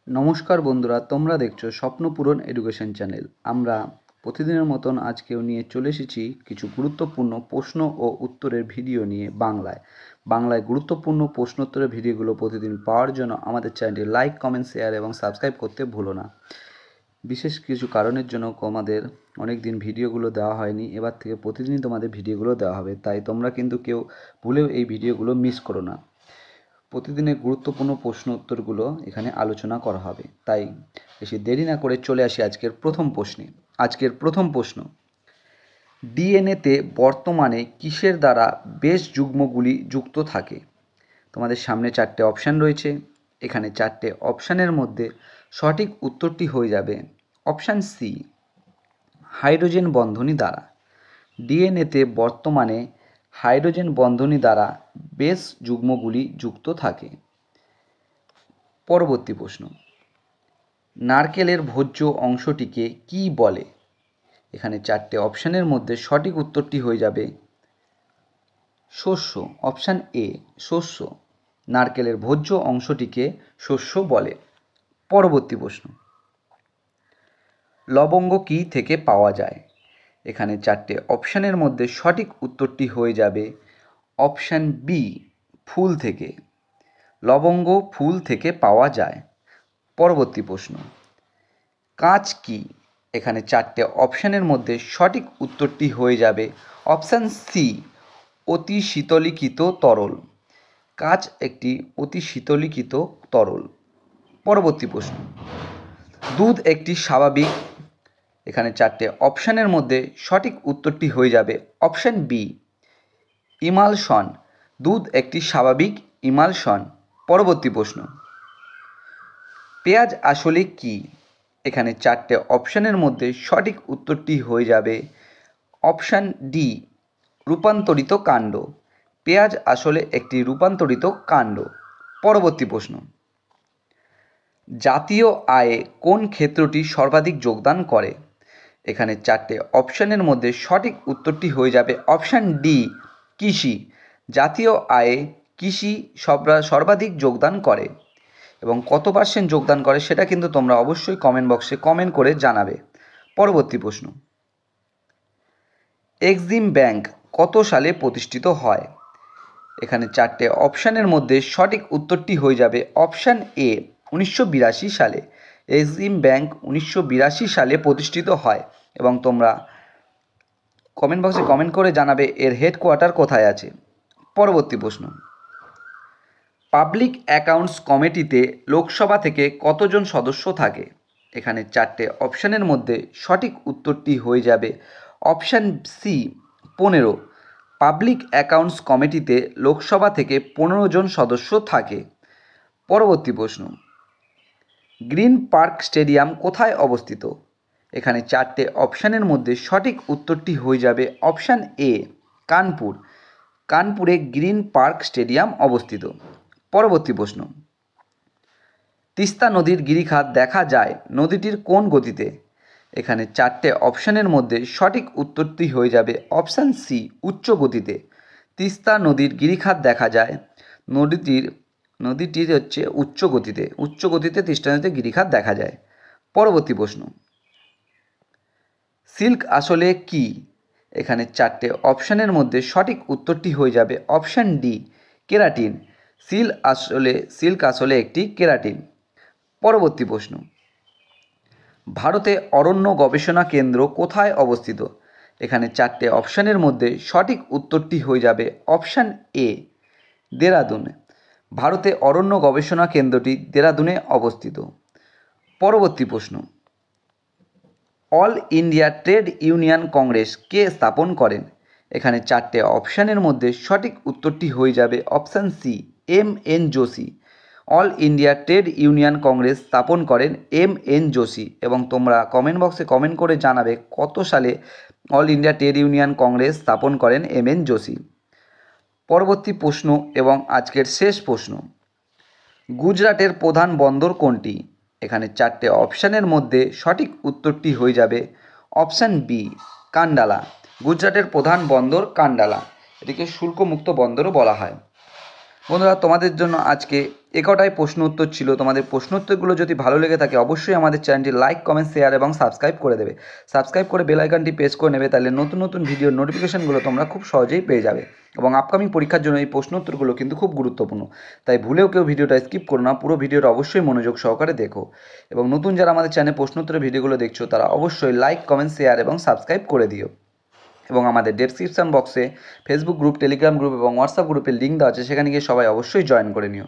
নমস্কার বন্ধুরা, তোমরা দেখছো স্বপ্নপূরণ এডুকেশন চ্যানেল। আমরা প্রতিদিনের মতন আজকেও নিয়ে চলে এসেছি কিছু গুরুত্বপূর্ণ প্রশ্ন ও উত্তরের ভিডিও নিয়ে বাংলায় গুরুত্বপূর্ণ প্রশ্নোত্তরের ভিডিওগুলো প্রতিদিন পাওয়ার জন্য আমাদের চ্যানেলটি লাইক, কমেন্ট, শেয়ার এবং সাবস্ক্রাইব করতে ভুলো না। বিশেষ কিছু কারণের জন্য আমাদের অনেক দিন ভিডিওগুলো দেওয়া হয়নি, এবার থেকে প্রতিদিনই তোমাদের ভিডিওগুলো দেওয়া হবে, তাই তোমরা কিন্তু কেউ ভুলেও এই ভিডিওগুলো মিস করো না। প্রতিদিনের গুরুত্বপূর্ণ প্রশ্ন উত্তরগুলো এখানে আলোচনা করা হবে, তাই বেশি দেরি না করে চলে আসি আজকের প্রথম প্রশ্ন, ডিএনএতে বর্তমানে কিসের দ্বারা বেস যুগ্মগুলি যুক্ত থাকে? তোমাদের সামনে চারটে অপশান রয়েছে। এখানে চারটে অপশানের মধ্যে সঠিক উত্তরটি হয়ে যাবে অপশান সি, হাইড্রোজেন বন্ধনী দ্বারা। ডিএনএতে বর্তমানে হাইড্রোজেন বন্ধনী দ্বারা বেস যুগ্মগুলি যুক্ত থাকে। পরবর্তী প্রশ্ন, নারকেলের ভোজ্য অংশটিকে কি বলে? এখানে চারটে অপশানের মধ্যে সঠিক উত্তরটি হয়ে যাবে শস্য, অপশান এ শস্য। নারকেলের ভোজ্য অংশটিকে শস্য বলে। পরবর্তী প্রশ্ন, লবঙ্গ কি থেকে পাওয়া যায়? এখানে চারটে অপশানের মধ্যে সঠিক উত্তরটি হয়ে যাবে অপশান বি, ফুল থেকে। লবঙ্গ ফুল থেকে পাওয়া যায়। পরবর্তী প্রশ্ন, কাঁচ কি? এখানে চারটে অপশানের মধ্যে সঠিক উত্তরটি হয়ে যাবে অপশান সি, অতি শীতলীকৃত তরল। কাঁচ একটি অতি শীতলীকৃত তরল। পরবর্তী প্রশ্ন, দুধ একটি স্বাভাবিক। এখানে চারটে অপশানের মধ্যে সঠিক উত্তরটি হয়ে যাবে অপশান বি, ইমালশন। দুধ একটি স্বাভাবিক ইমালশন। পরবর্তী প্রশ্ন, পেঁয়াজ আসলে কি? এখানে চারটে অপশানের মধ্যে সঠিক উত্তরটি হয়ে যাবে অপশান ডি, রূপান্তরিত কাণ্ড। পেঁয়াজ আসলে একটি রূপান্তরিত কাণ্ড। পরবর্তী প্রশ্ন, জাতীয় আয়ে কোন ক্ষেত্রটি সর্বাধিক যোগদান করে? এখানে চারটে অপশানের মধ্যে সঠিক উত্তরটি হয়ে যাবে অপশান ডি, কৃষি। জাতীয় আয়ে কৃষি সর্বাধিক যোগদান করে, এবং কত % যোগদান করে সেটা কিন্তু তোমরা অবশ্যই কমেন্ট বক্সে কমেন্ট করে জানাবে। পরবর্তী প্রশ্ন, এক্সিম ব্যাংক কত সালে প্রতিষ্ঠিত হয়? এখানে চারটে অপশানের মধ্যে সঠিক উত্তরটি হয়ে যাবে অপশান এ, 1982 সালে। এক্সিম ব্যাংক 1982 সালে প্রতিষ্ঠিত হয়, এবং তোমরা কমেন্ট বক্সে কমেন্ট করে জানাবে এর হেডকোয়ার্টার কোথায় আছে। পরবর্তী প্রশ্ন, পাবলিক অ্যাকাউন্টস কমিটিতে লোকসভা থেকে কতজন সদস্য থাকে? এখানে চারটে অপশানের মধ্যে সঠিক উত্তরটি হয়ে যাবে অপশান সি, 15। পাবলিক অ্যাকাউন্টস কমিটিতে লোকসভা থেকে 15 জন সদস্য থাকে। পরবর্তী প্রশ্ন, গ্রিন পার্ক স্টেডিয়াম কোথায় অবস্থিত? এখানে চারটে অপশানের মধ্যে সঠিক উত্তরটি হয়ে যাবে অপশান এ, কানপুর। কানপুরে গ্রিন পার্ক স্টেডিয়াম অবস্থিত। পরবর্তী প্রশ্ন, তিস্তা নদীর গিরিখাত দেখা যায় নদীটির কোন গতিতে? এখানে চারটে অপশানের মধ্যে সঠিক উত্তরটি হয়ে যাবে অপশান সি, উচ্চ গতিতে। তিস্তা নদীর গিরিখাত দেখা যায় নদীটির হচ্ছে উচ্চ গতিতে তিস্তা নদীতে গিরিখাত দেখা যায়। পরবর্তী প্রশ্ন, সিল্ক আসলে কি? এখানে চারটে অপশানের মধ্যে সঠিক উত্তরটি হয়ে যাবে অপশান ডি, কেরাটিন। সিল্ক আসলে একটি কেরাটিন। পরবর্তী প্রশ্ন, ভারতে অরণ্য গবেষণা কেন্দ্র কোথায় অবস্থিত? এখানে চারটে অপশানের মধ্যে সঠিক উত্তরটি হয়ে যাবে অপশান এ, দেরাদুন। ভারতে অরণ্য গবেষণা কেন্দ্রটি দেরাদুনে অবস্থিত। পরবর্তী প্রশ্ন, all India trade union congress কে স্থাপন করেন? এখানে চারটে অপশানের মধ্যে সঠিক উত্তরটি হয়ে যাবে option C, M N. Joshi. All India trade union Congress স্থাপন করেন এম.এন. যোশী, এবং তোমরা কমেন্ট বক্সে কমেন্ট করে জানাবে কত সালে all India trade union Congress স্থাপন করেন এম.এন. যোশী। পরবর্তী প্রশ্ন এবং আজকের শেষ প্রশ্ন, গুজরাটের প্রধান বন্দর কোনটি? এখানে চারটে অপশানের মধ্যে সঠিক উত্তরটি হয়ে যাবে অপশান বি, কান্ডালা। গুজরাটের প্রধান বন্দর কান্ডালা। এটিকে শুল্কমুক্ত বন্দরও বলা হয়। বন্ধুরা, তোমাদের জন্য আজকে কটাই প্রশ্ন উত্তর ছিল। তোমাদের প্রশ্ন উত্তরগুলো যদি ভালো লেগে থাকে অবশ্যই আমাদের চ্যানেলটি লাইক, কমেন্ট, শেয়ার এবং সাবস্ক্রাইব করে দেবে। সাবস্ক্রাইব করে বেল আইকনটি প্রেস করে নেবে, তাহলে নতুন নতুন ভিডিওর নোটিফিকেশনগুলো তোমরা খুব সহজেই পেয়ে যাবে। এবং আপকামিং পরীক্ষার জন্য এই প্রশ্ন উত্তরগুলো কিন্তু খুব গুরুত্বপূর্ণ, তাই ভুলেও কেউ ভিডিওটা স্কিপ করো না, পুরো ভিডিওটা অবশ্যই মনোযোগ সহকারে দেখো। এবং নতুন যারা আমাদের চ্যানেলে প্রশ্ন উত্তরের ভিডিওগুলো দেখছো তারা অবশ্যই লাইক, কমেন্ট, শেয়ার এবং সাবস্ক্রাইব করে দিও। এবং আমাদের ডেসক্রিপশন বক্সে ফেসবুক গ্রুপ, টেলিগ্রাম গ্রুপ এবং হোয়াটসঅ্যাপ গ্রুপের লিঙ্ক দেওয়া আছে, সেখানে গিয়ে সবাই অবশ্যই জয়েন করে নিও।